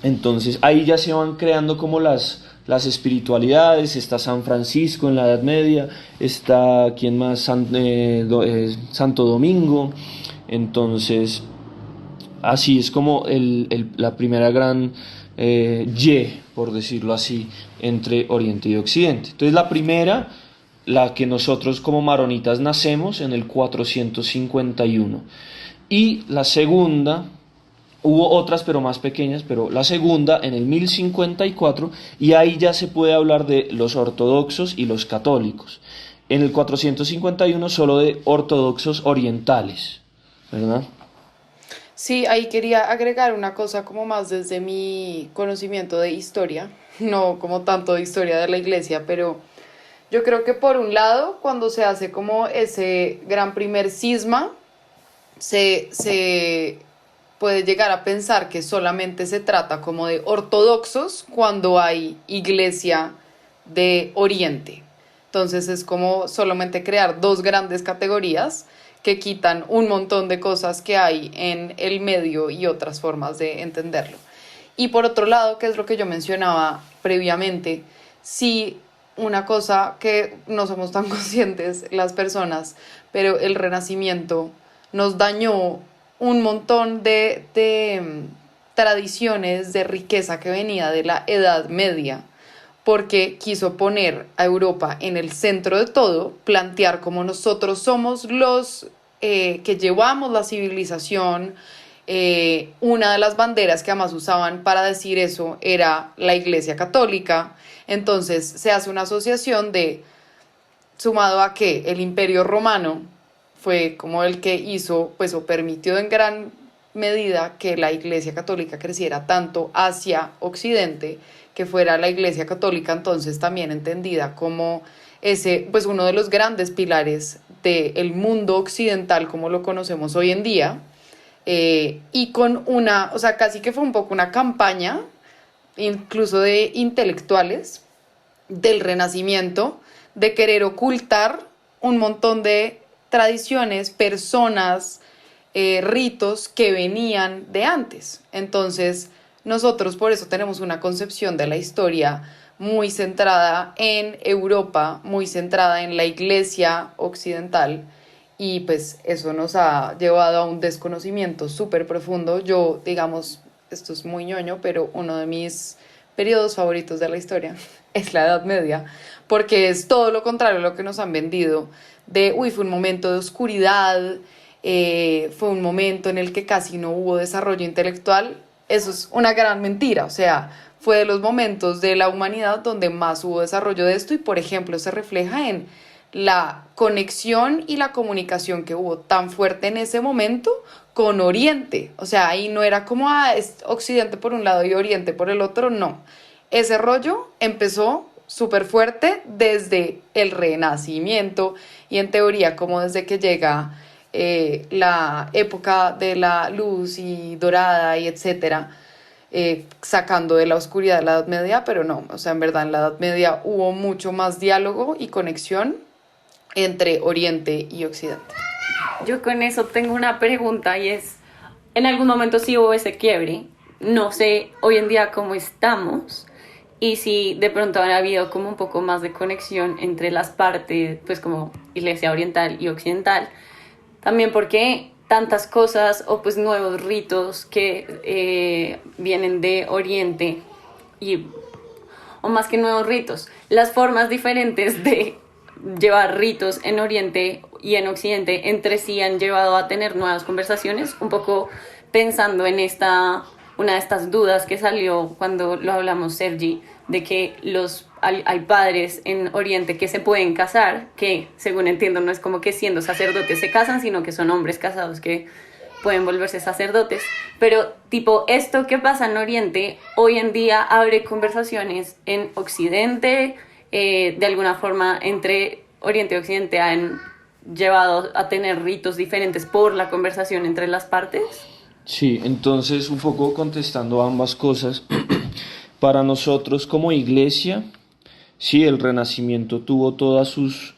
Entonces ahí ya se van creando como las espiritualidades. Está San Francisco en la Edad Media, está, ¿quién más? Santo Domingo. Entonces así es como la primera gran Y, por decirlo así, entre Oriente y Occidente. Entonces la primera, la que nosotros como maronitas nacemos en el 451. Y la segunda, hubo otras pero más pequeñas, pero la segunda en el 1054, y ahí ya se puede hablar de los ortodoxos y los católicos. En el 451 solo de ortodoxos orientales, ¿verdad? Sí, ahí quería agregar una cosa como más desde mi conocimiento de historia, no como tanto de historia de la iglesia, pero yo creo que por un lado, cuando se hace como ese gran primer cisma, se puede llegar a pensar que solamente se trata como de ortodoxos cuando hay iglesia de Oriente. Entonces es como solamente crear dos grandes categorías que quitan un montón de cosas que hay en el medio y otras formas de entenderlo. Y por otro lado, que es lo que yo mencionaba previamente, sí, una cosa que no somos tan conscientes las personas, pero el Renacimiento nos dañó un montón de tradiciones de riqueza que venía de la Edad Media, porque quiso poner a Europa en el centro de todo, plantear como nosotros somos los que llevamos la civilización. Una de las banderas que además usaban para decir eso era la Iglesia Católica. Entonces se hace una asociación de, sumado a que el Imperio Romano fue como el que hizo, pues, o permitió en gran medida que la Iglesia Católica creciera tanto hacia Occidente, que fuera la Iglesia Católica entonces también entendida como ese, pues, uno de los grandes pilares del mundo occidental como lo conocemos hoy en día, y con una, o sea, casi que fue un poco una campaña, incluso de intelectuales del Renacimiento, de querer ocultar un montón de tradiciones, personas, ritos que venían de antes. Entonces, nosotros por eso tenemos una concepción de la historia muy centrada en Europa, muy centrada en la iglesia occidental, y pues eso nos ha llevado a un desconocimiento súper profundo. Yo, digamos, esto es muy ñoño, pero uno de mis periodos favoritos de la historia es la Edad Media, porque es todo lo contrario a lo que nos han vendido, fue un momento de oscuridad, fue un momento en el que casi no hubo desarrollo intelectual. Eso es una gran mentira, o sea, fue de los momentos de la humanidad donde más hubo desarrollo de esto, y por ejemplo se refleja en la conexión y la comunicación que hubo tan fuerte en ese momento con Oriente. O sea, ahí no era como es Occidente por un lado y Oriente por el otro, no. Ese rollo empezó súper fuerte desde el Renacimiento, y en teoría como desde que llega la época de la luz y dorada y etcétera, sacando de la oscuridad de la Edad Media, pero no, o sea, en verdad en la Edad Media hubo mucho más diálogo y conexión entre Oriente y Occidente. Yo con eso tengo una pregunta, y es, en algún momento sí hubo ese quiebre, no sé hoy en día cómo estamos, y si de pronto ha habido como un poco más de conexión entre las partes, pues como Iglesia Oriental y Occidental, también porque tantas cosas o pues nuevos ritos que vienen de Oriente, o más que nuevos ritos, las formas diferentes de llevar ritos en Oriente y en Occidente entre sí han llevado a tener nuevas conversaciones, un poco pensando en una de estas dudas que salió cuando lo hablamos, Sergi, de que los hay padres en Oriente que se pueden casar, que según entiendo no es como que siendo sacerdotes se casan, sino que son hombres casados que pueden volverse sacerdotes, pero tipo esto que pasa en Oriente hoy en día abre conversaciones en Occidente, de alguna forma entre Oriente y Occidente han llevado a tener ritos diferentes por la conversación entre las partes. Sí, entonces un poco contestando ambas cosas, para nosotros como iglesia, sí, el Renacimiento tuvo todas sus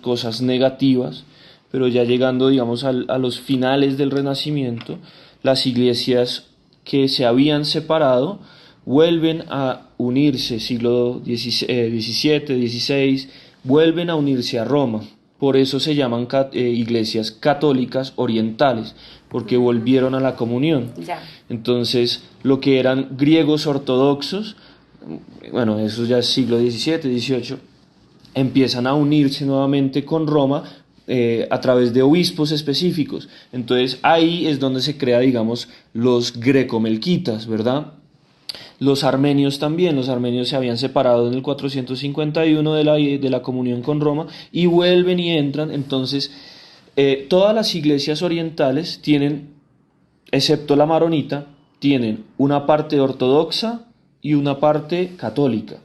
cosas negativas, pero ya llegando, digamos, a los finales del Renacimiento, las iglesias que se habían separado vuelven a unirse, siglo XVII, XVI, vuelven a unirse a Roma. Por eso se llaman iglesias católicas orientales, porque volvieron a la comunión. Ya. Entonces, lo que eran griegos ortodoxos, bueno, eso ya es siglo XVII, XVIII, empiezan a unirse nuevamente con Roma a través de obispos específicos. Entonces, ahí es donde se crea, digamos, los grecomelquitas, ¿verdad? Los armenios también, los armenios se habían separado en el 451 de la comunión con Roma y vuelven y entran. Entonces, todas las iglesias orientales tienen, excepto la maronita, tienen una parte ortodoxa y una parte católica.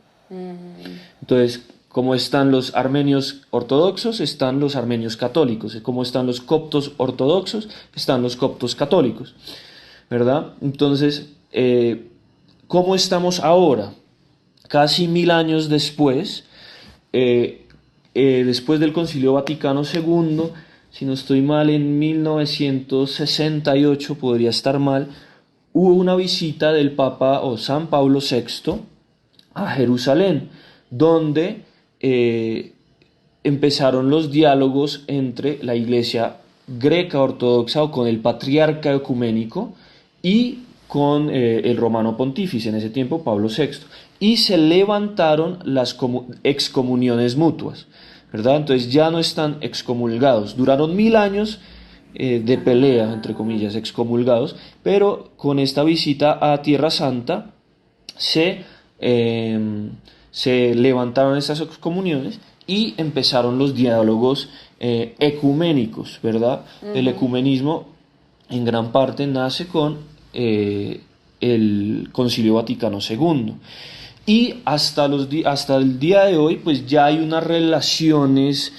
Entonces, como están los armenios ortodoxos, están los armenios católicos. Como están los coptos ortodoxos, están los coptos católicos, ¿verdad? Entonces, ¿cómo estamos ahora? Casi 1000 años después, después del Concilio Vaticano II, si no estoy mal, en 1968, podría estar mal, hubo una visita del Papa o San Pablo VI a Jerusalén, donde empezaron los diálogos entre la Iglesia greca ortodoxa o con el patriarca ecuménico y con el romano pontífice, en ese tiempo Pablo VI, y se levantaron las excomuniones mutuas, ¿verdad? Entonces ya no están excomulgados, duraron 1000 años de pelea, entre comillas, excomulgados, pero con esta visita a Tierra Santa se levantaron estas excomuniones y empezaron los diálogos ecuménicos, ¿verdad? El ecumenismo en gran parte nace con el Concilio Vaticano II. Y hasta el día de hoy, pues ya hay unas relaciones,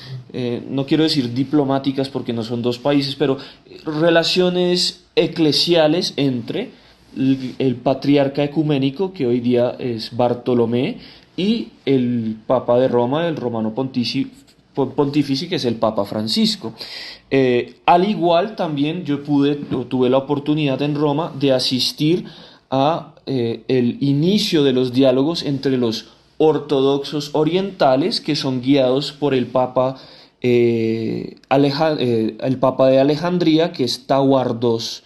no quiero decir diplomáticas porque no son dos países, pero relaciones eclesiales entre el patriarca ecuménico, que hoy día es Bartolomé, y el Papa de Roma, el romano pontífice, que es el Papa Francisco. Al igual también yo tuve la oportunidad en Roma de asistir a el inicio de los diálogos entre los ortodoxos orientales, que son guiados por el Papa, el Papa de Alejandría, que es Tahuardos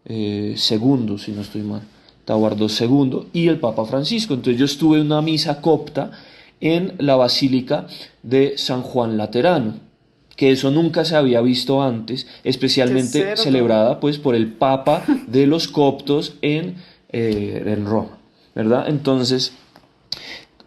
II, si no estoy mal, Tahuardos II, y el Papa Francisco. Entonces yo estuve en una misa copta en la Basílica de San Juan Laterano, que eso nunca se había visto antes, especialmente celebrada pues por el Papa de los coptos en Roma, ¿verdad? Entonces,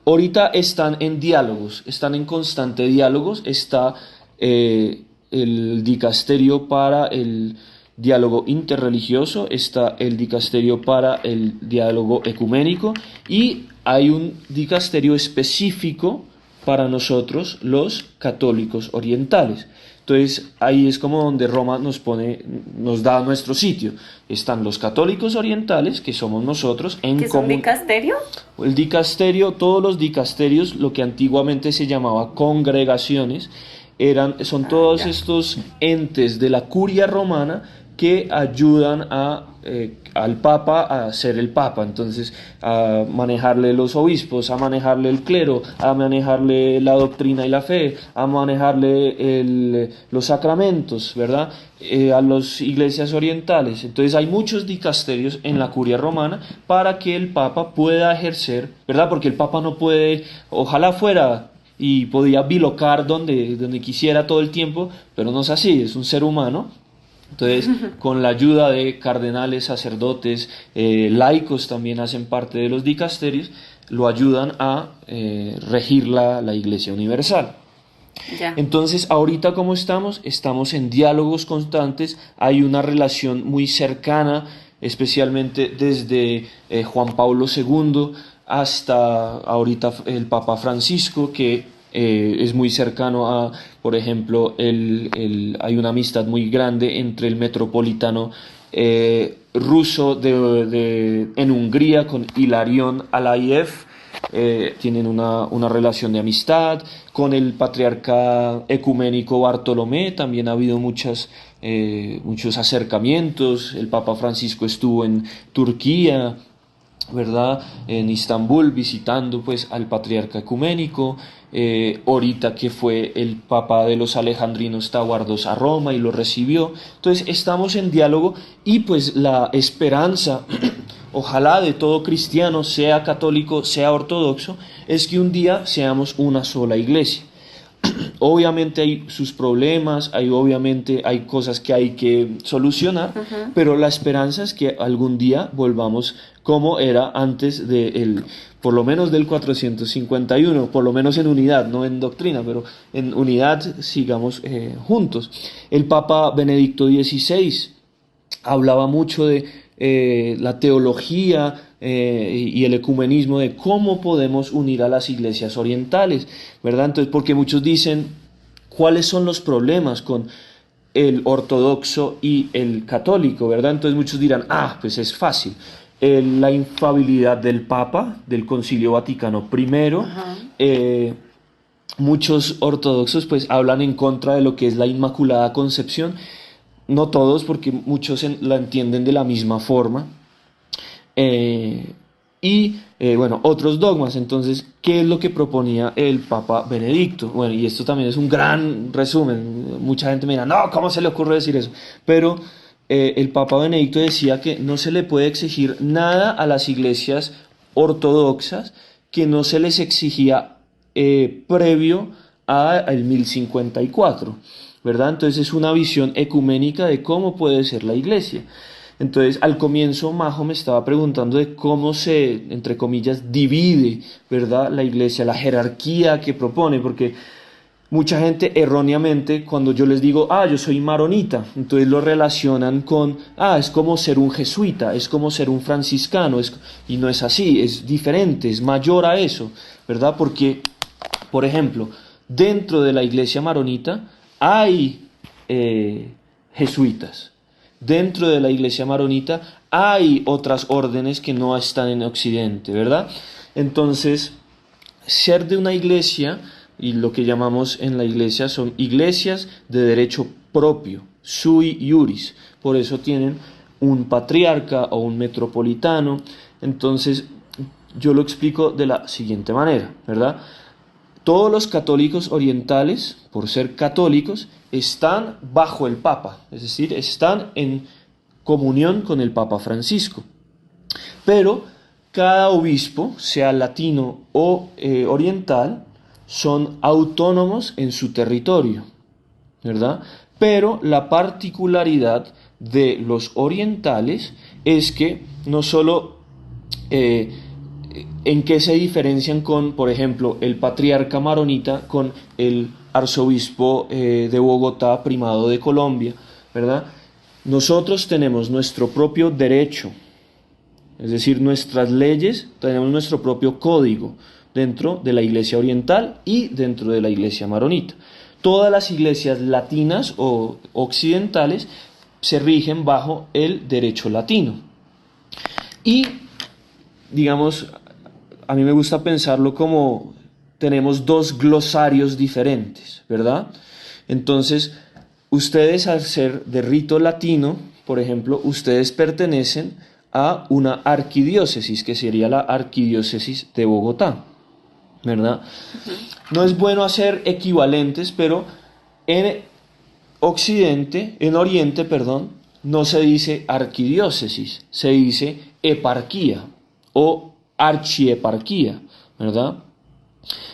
ahorita están en diálogos, están en constante diálogos, está el dicasterio para el diálogo interreligioso, está el dicasterio para el diálogo ecuménico y hay un dicasterio específico para nosotros los católicos orientales. Entonces ahí es como donde Roma nos da nuestro sitio. Están los católicos orientales, que somos nosotros, en ¿Qué es un dicasterio? El dicasterio, todos los dicasterios, lo que antiguamente se llamaba congregaciones, son todos estos entes de la curia romana que ayudan al Papa a ser el Papa, entonces a manejarle los obispos, a manejarle el clero, a manejarle la doctrina y la fe, a manejarle los sacramentos, ¿verdad? A las iglesias orientales. Entonces hay muchos dicasterios en la curia romana para que el Papa pueda ejercer, ¿verdad? Porque el Papa no puede, ojalá fuera y podía bilocar donde quisiera todo el tiempo, pero no es así, es un ser humano. Entonces, con la ayuda de cardenales, sacerdotes, laicos también hacen parte de los dicasterios, lo ayudan a regir la Iglesia Universal. Ya. Entonces, ahorita como estamos en diálogos constantes, hay una relación muy cercana, especialmente desde Juan Pablo II hasta ahorita el Papa Francisco, que es muy cercano a, por ejemplo, hay una amistad muy grande entre el metropolitano ruso en Hungría con Hilarión Alayev. Tienen una relación de amistad con el patriarca ecuménico Bartolomé. También ha habido muchos acercamientos. El Papa Francisco estuvo en Turquía, ¿verdad? En Istambul, visitando pues al patriarca ecuménico. Ahorita que fue el Papa de los Alejandrinos Tahuardos a Roma y lo recibió. Entonces estamos en diálogo, y pues la esperanza ojalá de todo cristiano, sea católico, sea ortodoxo, es que un día seamos una sola iglesia. Obviamente hay sus problemas, obviamente hay cosas que hay que solucionar, pero la esperanza es que algún día volvamos como era antes por lo menos del 451, por lo menos en unidad, no en doctrina, pero en unidad sigamos juntos. El Papa Benedicto XVI hablaba mucho de la teología y el ecumenismo, de cómo podemos unir a las iglesias orientales, ¿verdad? Entonces, porque muchos dicen, ¿cuáles son los problemas con el ortodoxo y el católico, ¿verdad? Entonces muchos dirán, pues es fácil. La infalibilidad del Papa, del Concilio Vaticano I. Muchos ortodoxos pues hablan en contra de lo que es la Inmaculada Concepción. No todos, porque muchos la entienden de la misma forma. Bueno, otros dogmas. Entonces, ¿qué es lo que proponía el Papa Benedicto? Bueno, y esto también es un gran resumen. Mucha gente me dirá, no, ¿cómo se le ocurre decir eso? Pero el Papa Benedicto decía que no se le puede exigir nada a las iglesias ortodoxas que no se les exigía previo al 1054, ¿verdad? Entonces es una visión ecuménica de cómo puede ser la iglesia. Entonces, al comienzo Majo me estaba preguntando de cómo se, entre comillas, divide, ¿verdad?, la iglesia, la jerarquía que propone, porque mucha gente erróneamente, cuando yo les digo, yo soy maronita, entonces lo relacionan con, es como ser un jesuita, es como ser un franciscano, y no es así, es diferente, es mayor a eso, ¿verdad? Porque, por ejemplo, dentro de la iglesia maronita hay jesuitas. Dentro de la iglesia maronita hay otras órdenes que no están en Occidente, ¿verdad? Entonces, ser de una iglesia, y lo que llamamos en la iglesia son iglesias de derecho propio, sui iuris. Por eso tienen un patriarca o un metropolitano. Entonces, yo lo explico de la siguiente manera, ¿verdad? Todos los católicos orientales, por ser católicos, están bajo el Papa, es decir, están en comunión con el Papa Francisco. Pero cada obispo, sea latino o oriental, son autónomos en su territorio, ¿verdad? Pero la particularidad de los orientales es que no solo en qué se diferencian con, por ejemplo, el patriarca maronita con el arzobispo de Bogotá, primado de Colombia, ¿verdad? Nosotros tenemos nuestro propio derecho, es decir, nuestras leyes, tenemos nuestro propio código dentro de la iglesia oriental y dentro de la iglesia maronita. Todas las iglesias latinas o occidentales se rigen bajo el derecho latino. Y, digamos, a mí me gusta pensarlo como tenemos dos glosarios diferentes, ¿verdad? Entonces, ustedes al ser de rito latino, por ejemplo, ustedes pertenecen a una arquidiócesis, que sería la arquidiócesis de Bogotá, ¿verdad? No es bueno hacer equivalentes, pero en Oriente, no se dice arquidiócesis, se dice eparquía o archieparquía, ¿verdad?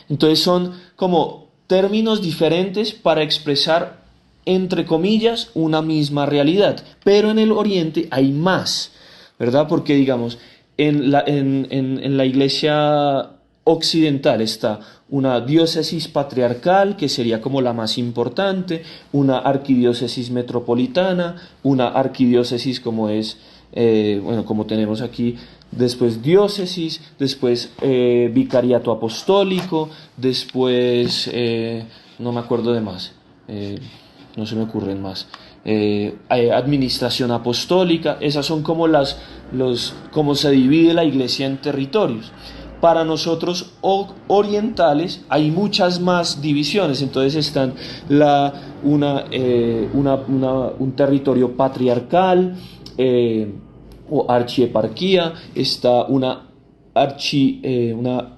Entonces son como términos diferentes para expresar, entre comillas, una misma realidad, pero en el Oriente hay más, ¿verdad? Porque, digamos, En la iglesia occidental está una diócesis patriarcal, que sería como la más importante, una arquidiócesis metropolitana, una arquidiócesis como es, como tenemos aquí, después diócesis, después vicariato apostólico, después, no me acuerdo de más, no se me ocurren más. Administración apostólica, esas son como cómo se divide la iglesia en territorios. Para nosotros orientales hay muchas más divisiones, entonces están un territorio patriarcal o archieparquía, está una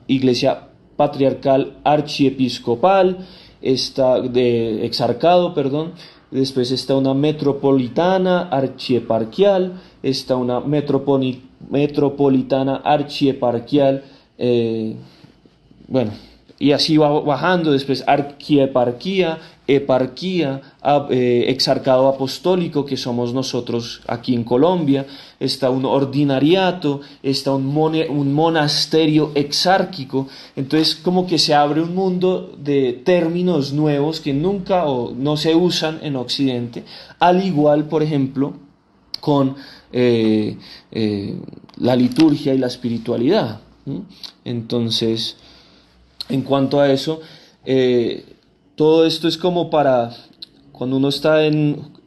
iglesia patriarcal archiepiscopal, está de exarcado, perdón. Después está una metropolitana archieparquial, está una metropolitana archieparquial, y así va bajando. Después archieparquía, eparquía, exarcado apostólico, que somos nosotros aquí en Colombia, está un ordinariato, está un monasterio exárquico. Entonces como que se abre un mundo de términos nuevos que nunca o no se usan en Occidente, al igual, por ejemplo, con la liturgia y la espiritualidad. Entonces, en cuanto a eso, todo esto es como para cuando uno está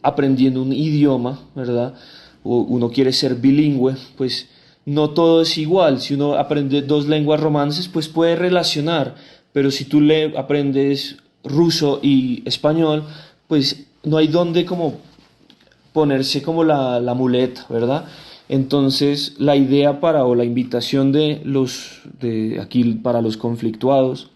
aprendiendo un idioma, ¿verdad? O uno quiere ser bilingüe, pues no todo es igual. Si uno aprende 2 lenguas romances, pues puede relacionar, pero si tú aprendes ruso y español, pues no hay dónde como ponerse como la muleta, ¿verdad? Entonces la idea o la invitación de aquí para los conflictuados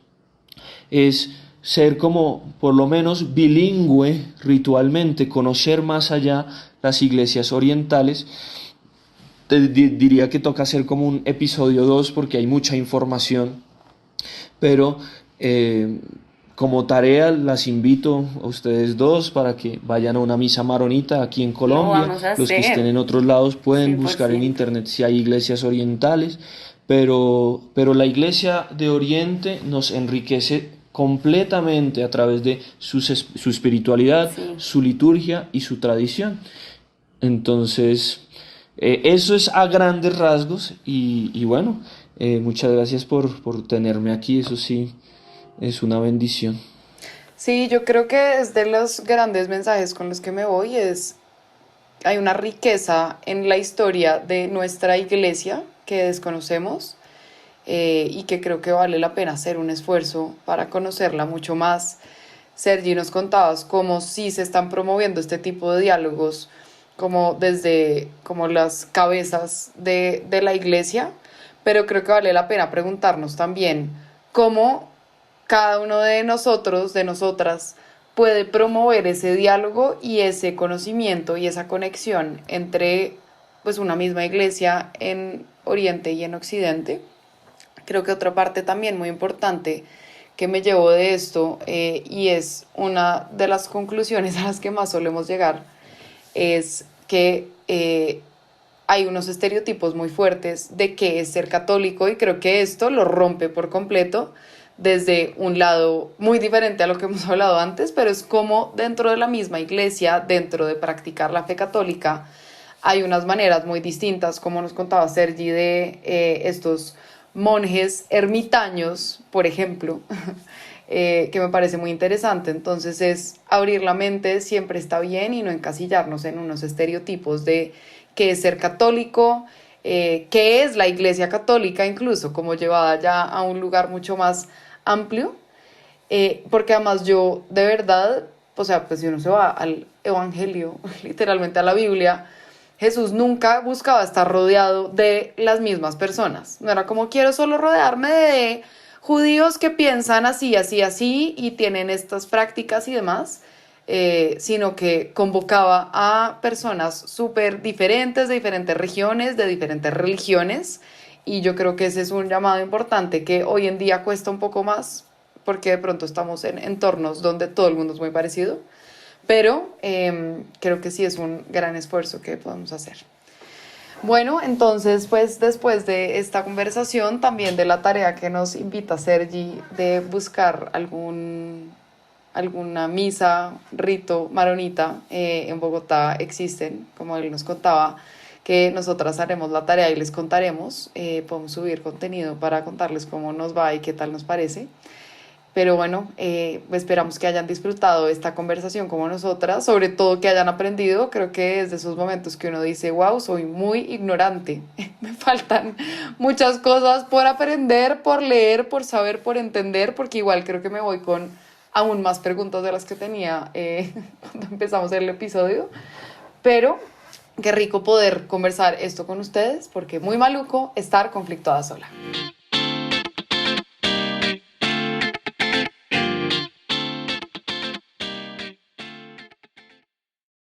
es ser como por lo menos bilingüe ritualmente, conocer más allá las iglesias orientales. Diría que toca hacer como un episodio 2 porque hay mucha información, pero como tarea las invito a ustedes dos para que vayan a una misa maronita aquí en Colombia. Los que estén en otros lados pueden buscar en internet si hay iglesias orientales, pero la iglesia de Oriente nos enriquece completamente a través de su espiritualidad, su liturgia y su tradición. Entonces, eso es a grandes rasgos y bueno, muchas gracias por tenerme aquí, eso sí, es una bendición. Sí, yo creo que es de los grandes mensajes con los que me voy, hay una riqueza en la historia de nuestra iglesia que desconocemos, y que creo que vale la pena hacer un esfuerzo para conocerla mucho más. Sergi, nos contabas cómo sí se están promoviendo este tipo de diálogos como desde como las cabezas de la iglesia, pero creo que vale la pena preguntarnos también cómo cada uno de nosotros, de nosotras, puede promover ese diálogo y ese conocimiento y esa conexión entre pues una misma iglesia en Oriente y en Occidente. Creo que otra parte también muy importante que me llevo de esto, y es una de las conclusiones a las que más solemos llegar, es que hay unos estereotipos muy fuertes de qué es ser católico, y creo que esto lo rompe por completo desde un lado muy diferente a lo que hemos hablado antes, pero es como dentro de la misma iglesia, dentro de practicar la fe católica, hay unas maneras muy distintas, como nos contaba Sergi, de estos monjes ermitaños, por ejemplo, que me parece muy interesante. Entonces es abrir la mente, siempre está bien, y no encasillarnos en unos estereotipos de qué es ser católico, qué es la iglesia católica, incluso como llevada ya a un lugar mucho más amplio, porque además yo de verdad, o sea, pues si uno se va al Evangelio, literalmente a la Biblia, Jesús nunca buscaba estar rodeado de las mismas personas. No era como quiero solo rodearme de judíos que piensan así, así, así y tienen estas prácticas y demás, sino que convocaba a personas súper diferentes, de diferentes regiones, de diferentes religiones, y yo creo que ese es un llamado importante que hoy en día cuesta un poco más porque de pronto estamos en entornos donde todo el mundo es muy parecido, pero creo que sí es un gran esfuerzo que podemos hacer. Bueno, entonces, pues después de esta conversación, también de la tarea que nos invita Sergi de buscar alguna misa, rito maronita, en Bogotá existen, como él nos contaba, que nosotras haremos la tarea y les contaremos. Podemos subir contenido para contarles cómo nos va y qué tal nos parece. Pero bueno, esperamos que hayan disfrutado esta conversación como nosotras, sobre todo que hayan aprendido. Creo que es de esos momentos que uno dice, wow, soy muy ignorante, me faltan muchas cosas por aprender, por leer, por saber, por entender, porque igual creo que me voy con aún más preguntas de las que tenía cuando empezamos el episodio. Pero qué rico poder conversar esto con ustedes, porque muy maluco estar conflictuada sola.